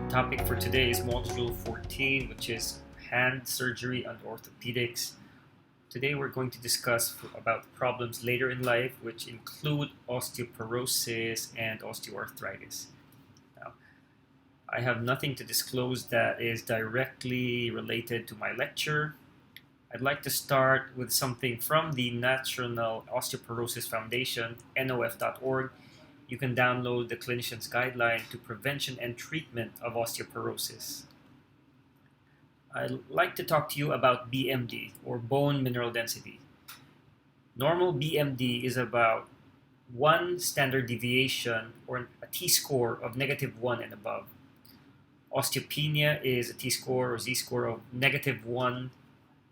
Topic for today is Module 14, which is hand surgery and orthopedics. Today we're going to discuss about problems later in life, which include osteoporosis and osteoarthritis. Now, I have nothing to disclose that is directly related to my lecture. I'd like to start with something from the National Osteoporosis Foundation, NOF.org. You can download the clinician's guideline to prevention and treatment of osteoporosis. I'd like to talk to you about BMD, or bone mineral density. Normal BMD is about 1 standard deviation, or a t-score of -1 and above. Osteopenia is a t-score or z-score of -1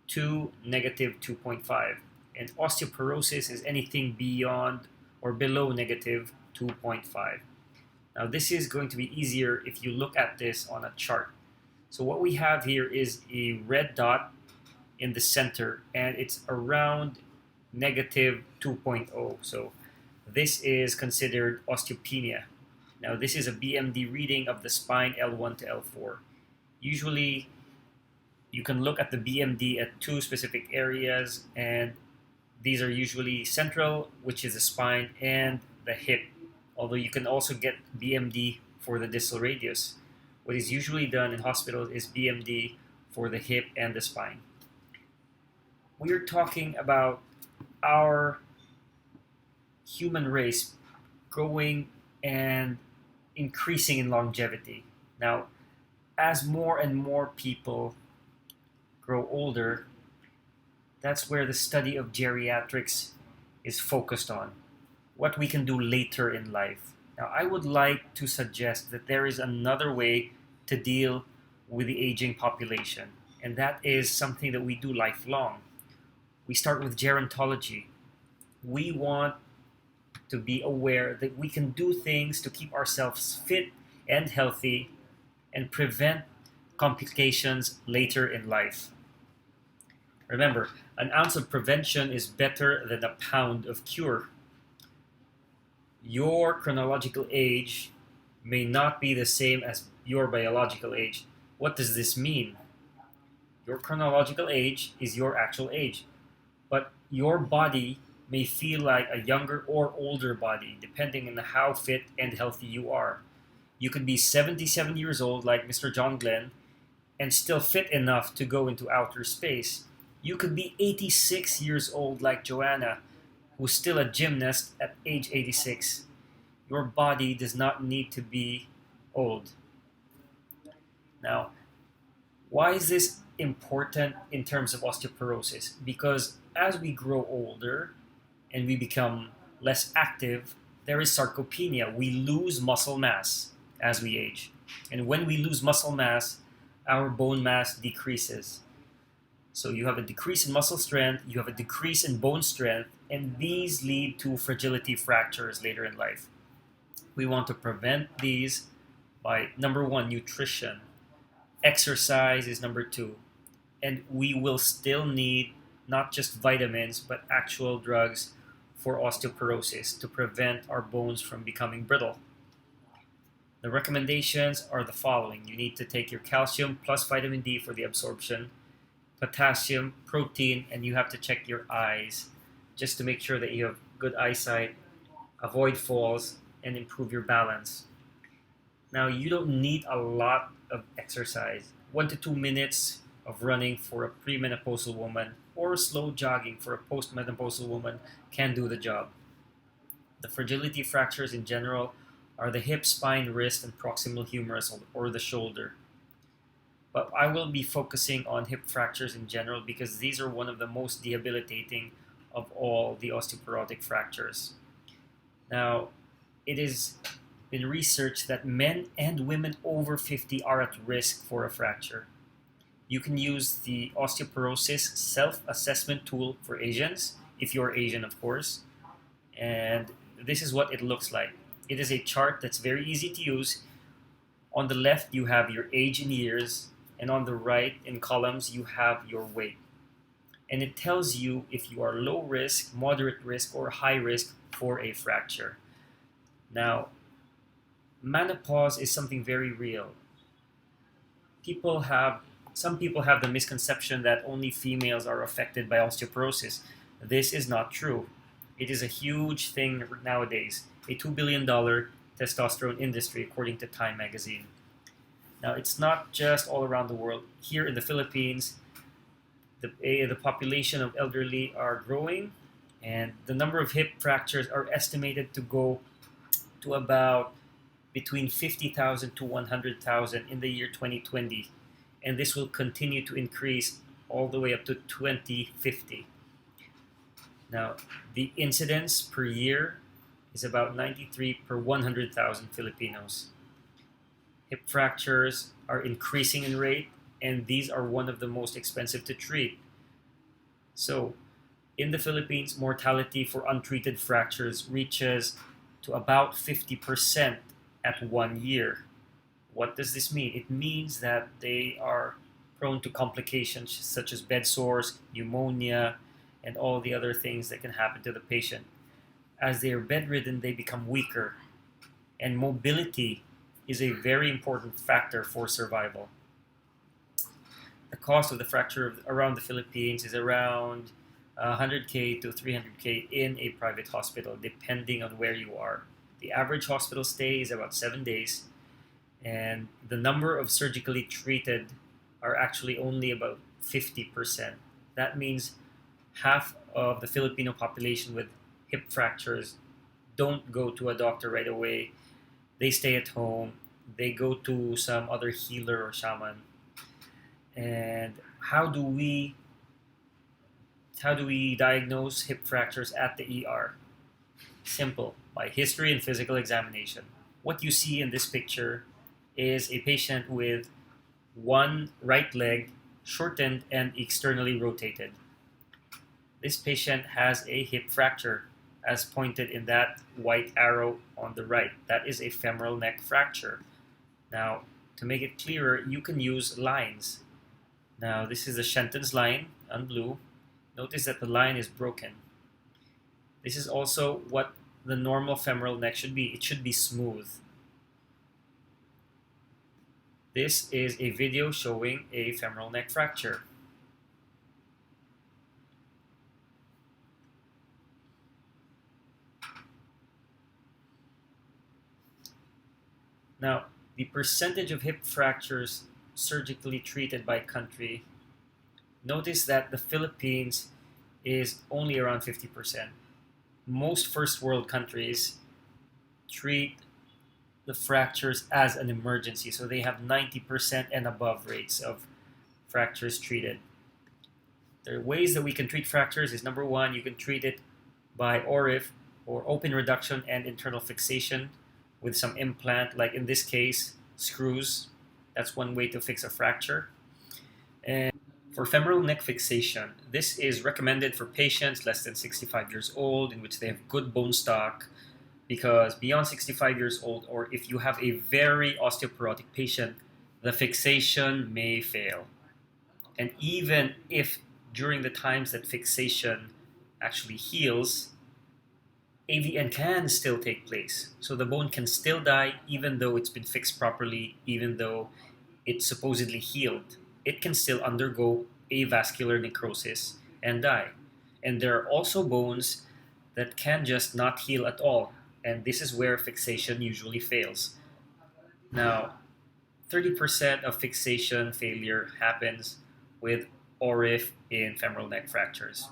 to -2.5. And osteoporosis is anything beyond or below -2.5. Now this is going to be easier if you look at this on a chart. So what we have here is a red dot in the center, and it's around -2.0. So this is considered osteopenia. Now this is a BMD reading of the spine L1 to L4. Usually you can look at the BMD at 2 specific areas, and these are usually central, which is the spine, and the hip. Although you can also get BMD for the distal radius. What is usually done in hospitals is BMD for the hip and the spine. We're talking about our human race growing and increasing in longevity. Now, as more and more people grow older, that's where the study of geriatrics is focused on. What we can do later in life. Now, I would like to suggest that there is another way to deal with the aging population, and that is something that we do lifelong. We start with gerontology. We want to be aware that we can do things to keep ourselves fit and healthy and prevent complications later in life. Remember, an ounce of prevention is better than a pound of cure. Your chronological age may not be the same as your biological age. What does this mean? Your chronological age is your actual age, but your body may feel like a younger or older body depending on how fit and healthy you are. You could be 77 years old like Mr. John Glenn and still fit enough to go into outer space. You could be 86 years old like Joanna, who's still a gymnast at age 86. Your body does not need to be old. Now, why is this important in terms of osteoporosis? Because as we grow older and we become less active, there is sarcopenia. We lose muscle mass as we age. And when we lose muscle mass, our bone mass decreases. So you have a decrease in muscle strength, you have a decrease in bone strength, and these lead to fragility fractures later in life. We want to prevent these by, number 1, nutrition. Exercise is number 2. And we will still need not just vitamins, but actual drugs for osteoporosis to prevent our bones from becoming brittle. The recommendations are the following. You need to take your calcium plus vitamin D for the absorption, potassium, protein, and you have to check your eyes just to make sure that you have good eyesight, avoid falls, and improve your balance. Now, you don't need a lot of exercise. 1 to 2 minutes of running for a premenopausal woman or slow jogging for a postmenopausal woman can do the job. The fragility fractures in general are the hip, spine, wrist, and proximal humerus or the shoulder. But I will be focusing on hip fractures in general because these are one of the most debilitating of all the osteoporotic fractures. Now, it has been researched that men and women over 50 are at risk for a fracture. You can use the osteoporosis self-assessment tool for Asians, if you're Asian, of course. And this is what it looks like. It is a chart that's very easy to use. On the left, you have your age in years, and on the right, in columns, you have your weight. and it tells you if you are low risk, moderate risk, or high risk for a fracture. Now, menopause is something very real. People have some people have the misconception that only females are affected by osteoporosis. This is not true. It is a huge thing nowadays, a $2 billion testosterone industry, according to Time magazine. Now, it's not just all around the world. Here in the Philippines, the population of elderly are growing, and the number of hip fractures are estimated to go to about between 50,000 to 100,000 in the year 2020, and this will continue to increase all the way up to 2050. Now, the incidence per year is about 93 per 100,000 Filipinos. Hip fractures are increasing in rate, and these are one of the most expensive to treat. So, in the Philippines, mortality for untreated fractures reaches to about 50% at 1 year. What does this mean? It means that they are prone to complications such as bed sores, pneumonia, and all the other things that can happen to the patient. As they are bedridden, they become weaker, and mobility is a very important factor for survival. The cost of the fracture around the Philippines is around 100K to 300K in a private hospital, depending on where you are. The average hospital stay is about 7 days, and the number of surgically treated are actually only about 50%. That means half of the Filipino population with hip fractures don't go to a doctor right away. They stay at home, they go to some other healer or shaman. And how do we diagnose hip fractures at the ER? Simple, by history and physical examination. What you see in this picture is a patient with one right leg shortened and externally rotated. This patient has a hip fracture, as pointed in that white arrow on the right. That is a femoral neck fracture. Now, to make it clearer, you can use lines. Now, this is the Shenton's line on blue. Notice that the line is broken. This is also what the normal femoral neck should be. It should be smooth. This is a video showing a femoral neck fracture. Now, the percentage of hip fractures surgically treated by country, notice that the Philippines is only around 50%. Most first world countries treat the fractures as an emergency, so they have 90% and above rates of fractures treated. The ways that we can treat fractures is, number one, you can treat it by ORIF, or open reduction and internal fixation, with some implant, like in this case, screws. That's one way to fix a fracture. And for femoral neck fixation, this is recommended for patients less than 65 years old in which they have good bone stock, because beyond 65 years old, or if you have a very osteoporotic patient, the fixation may fail. And even if during the times that fixation actually heals, AVN can still take place. So the bone can still die even though it's been fixed properly, even though it's supposedly healed. It can still undergo avascular necrosis and die. And there are also bones that can just not heal at all, and this is where fixation usually fails. Now, 30% of fixation failure happens with ORIF in femoral neck fractures.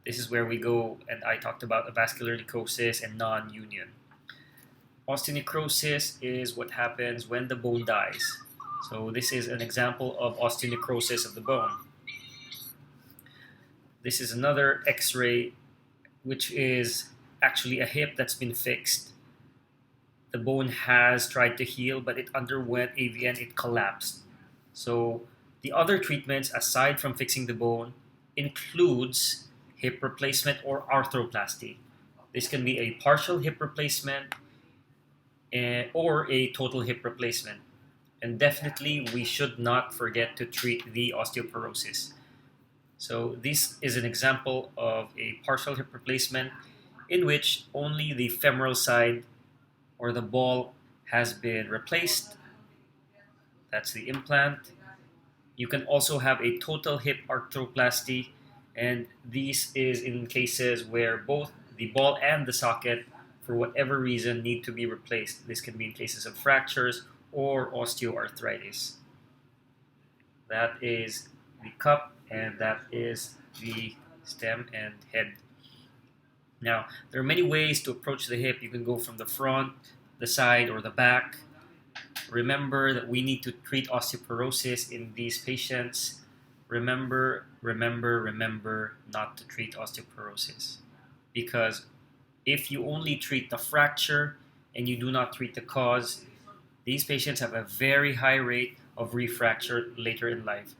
This is where we go, and I talked about avascular necrosis and non-union. Osteonecrosis is what happens when the bone dies. So this is an example of osteonecrosis of the bone. This is another X-ray, which is actually a hip that's been fixed. The bone has tried to heal, but it underwent AVN, it collapsed. So the other treatments, aside from fixing the bone, includes hip replacement or arthroplasty. This can be a partial hip replacement or a total hip replacement. And definitely, we should not forget to treat the osteoporosis. So this is an example of a partial hip replacement in which only the femoral side or the ball has been replaced. That's the implant. You can also have a total hip arthroplasty, and this is in cases where both the ball and the socket, for whatever reason, need to be replaced. This can be in cases of fractures or osteoarthritis. That is the cup, and that is the stem and head. Now, there are many ways to approach the hip. You can go from the front, the side, or the back. Remember that we need to treat osteoporosis in these patients. Remember not to treat osteoporosis. Because if you only treat the fracture and you do not treat the cause, these patients have a very high rate of refracture later in life.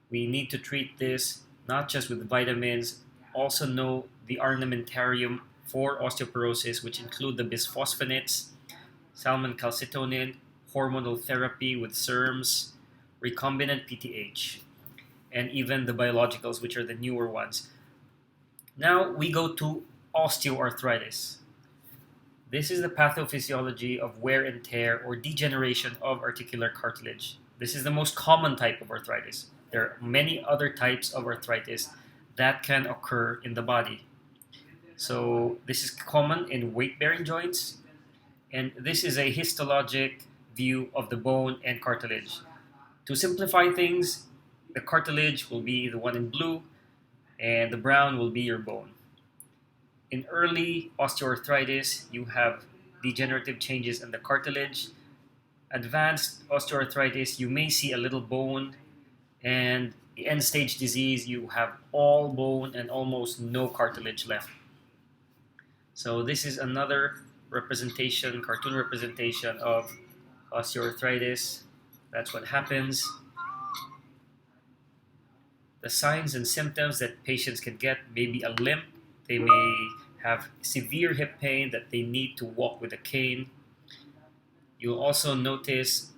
We need to treat this not just with vitamins, also know the armamentarium for osteoporosis, which include the bisphosphonates, salmon calcitonin, hormonal therapy with SERMs, recombinant PTH, and even the biologicals, which are the newer ones. Now we go to osteoarthritis. This is the pathophysiology of wear and tear or degeneration of articular cartilage. This is the most common type of arthritis. There are many other types of arthritis that can occur in the body. So this is common in weight-bearing joints, and this is a histologic view of the bone and cartilage. To simplify things, the cartilage will be the one in blue, and the brown will be your bone. In early osteoarthritis, you have degenerative changes in the cartilage. Advanced osteoarthritis, you may see a little bone, and the end-stage disease, you have all bone and almost no cartilage left. So this is another representation, cartoon representation of osteoarthritis. That's what happens. The signs and symptoms that patients can get may be a limp. They may have severe hip pain that they need to walk with a cane. You'll also notice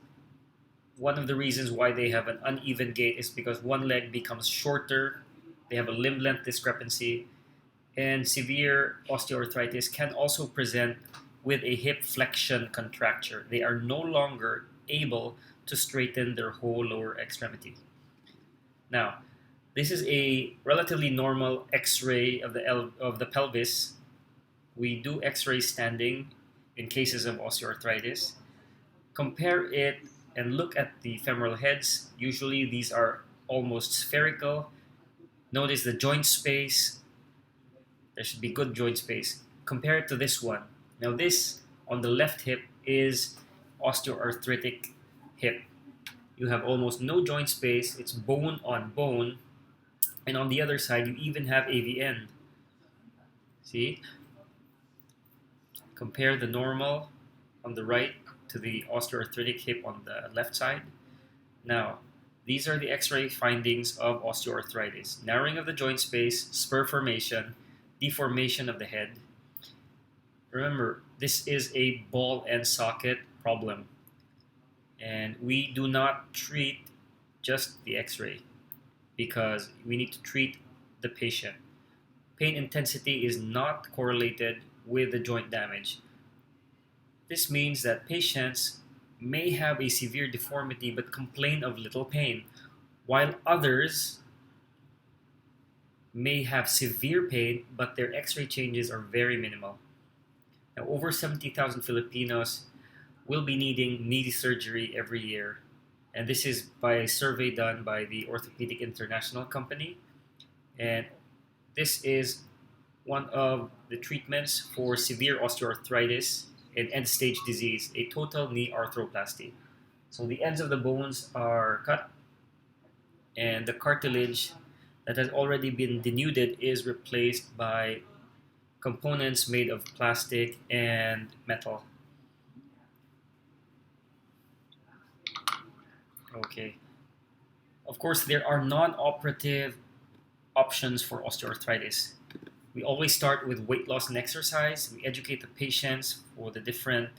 one of the reasons why they have an uneven gait is because one leg becomes shorter. They have a limb length discrepancy. And severe osteoarthritis can also present with a hip flexion contracture. They are no longer able to straighten their whole lower extremity. Now, this is a relatively normal X-ray of the pelvis. We do X-ray standing in cases of osteoarthritis. Compare it and look at the femoral heads. Usually these are almost spherical. Notice the joint space. There should be good joint space. Compare it to this one. Now this on the left hip is osteoarthritic hip. You have almost no joint space. It's bone on bone. And on the other side, you even have AVN. See? Compare the normal on the right to the osteoarthritic hip on the left side. Now, these are the X-ray findings of osteoarthritis. Narrowing of the joint space, spur formation, deformation of the head. Remember, this is a ball and socket problem. And we do not treat just the X-ray because we need to treat the patient. Pain intensity is not correlated with the joint damage. This means that patients may have a severe deformity but complain of little pain, while others may have severe pain but their X-ray changes are very minimal. Now, over 70,000 Filipinos will be needing knee surgery every year. And this is by a survey done by the Orthopedic International Company. And this is one of the treatments for severe osteoarthritis and end-stage disease, a total knee arthroplasty. So the ends of the bones are cut, and the cartilage that has already been denuded is replaced by components made of plastic and metal. Okay. Of course, there are non-operative options for osteoarthritis. We always start with weight loss and exercise. We educate the patients for the different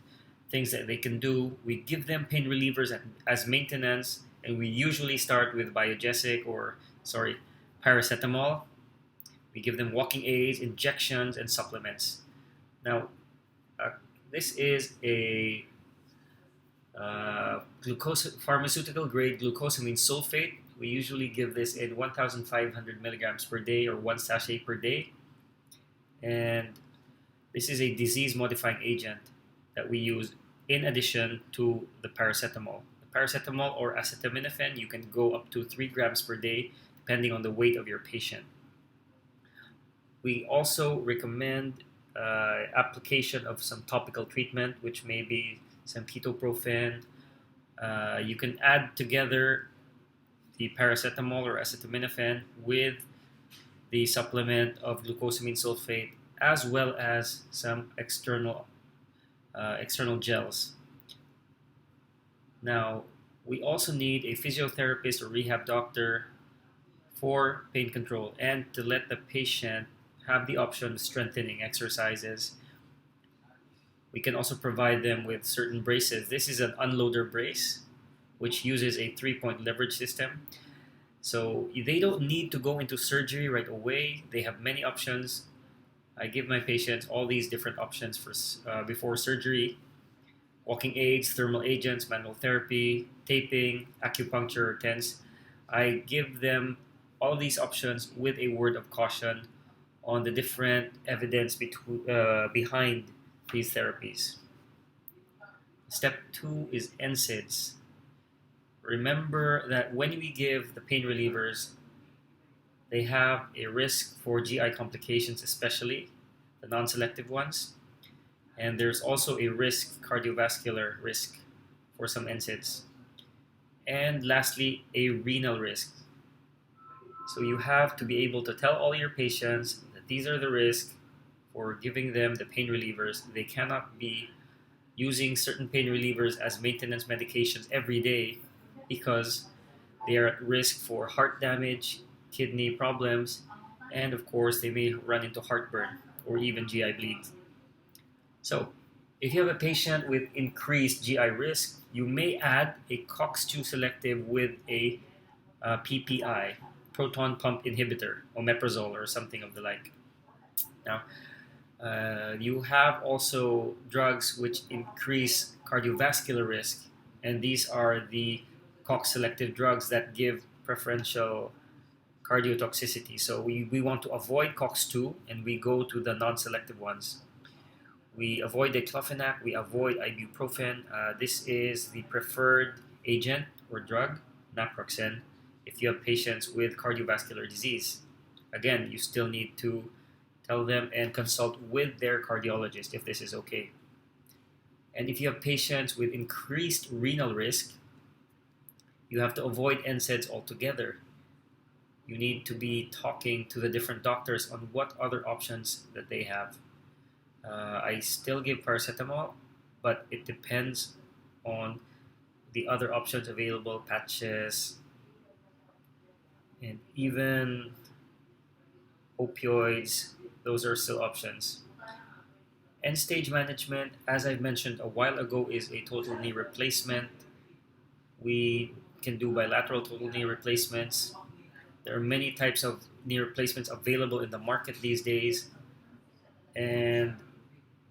things that they can do. We give them pain relievers as maintenance, and we usually start with paracetamol. We give them walking aids, injections, and supplements. Now, uh, this is a pharmaceutical grade glucosamine sulfate. We usually give this in 1,500 milligrams per day or one sachet per day. And this is a disease modifying agent that we use in addition to the paracetamol. The paracetamol or acetaminophen, you can go up to 3 grams per day depending on the weight of your patient. We also recommend application of some topical treatment, which may be some ketoprofen. You can add together the paracetamol or acetaminophen with the supplement of glucosamine sulfate, as well as some external gels. Now, we also need a physiotherapist or rehab doctor for pain control and to let the patient have the option of strengthening exercises. We can also provide them with certain braces. This is an unloader brace, which uses a 3-point leverage system. So they don't need to go into surgery right away. They have many options. I give my patients all these different options for before surgery: walking aids, thermal agents, manual therapy, taping, acupuncture, TENS. I give them all these options with a word of caution on the different evidence behind these therapies. Step 2 is NSAIDs. Remember that when we give the pain relievers, they have a risk for GI complications, especially the non-selective ones. And there's also a cardiovascular risk for some NSAIDs. And lastly, a renal risk. So you have to be able to tell all your patients that these are the risks for giving them the pain relievers. They cannot be using certain pain relievers as maintenance medications every day because they are at risk for heart damage, kidney problems, and of course they may run into heartburn or even GI bleeds. So if you have a patient with increased GI risk, you may add a COX-2 selective with a PPI, proton pump inhibitor, omeprazole or something of the like. Now, you have also drugs which increase cardiovascular risk, and these are the COX selective drugs that give preferential cardiotoxicity. So we want to avoid COX-2 and we go to the non-selective ones. We avoid diclofenac, we avoid ibuprofen. This is the preferred agent or drug, naproxen, if you have patients with cardiovascular disease. Again, you still need to tell them and consult with their cardiologist if this is okay. And if you have patients with increased renal risk, you have to avoid NSAIDs altogether. You need to be talking to the different doctors on what other options that they have. I still give paracetamol, but it depends on the other options available, patches, and even opioids. Those are still options. End stage management, as I mentioned a while ago, is a total knee replacement. We can do bilateral total knee replacements. There are many types of knee replacements available in the market these days. And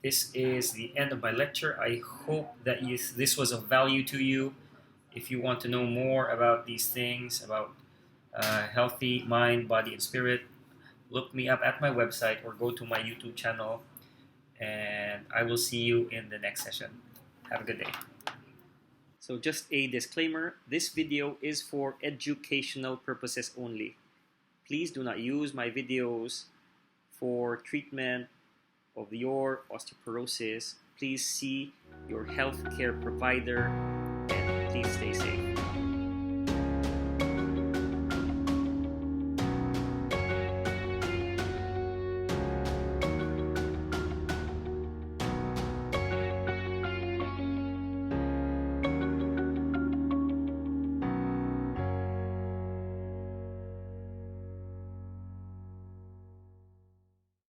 this is the end of my lecture. I hope that this was of value to you. If you want to know more about these things, about healthy mind, body, and spirit, look me up at my website or go to my YouTube channel, and I will see you in the next session. Have a good day. So just a disclaimer, this video is for educational purposes only. Please do not use my videos for treatment of your osteoporosis. Please see your healthcare provider and please stay safe.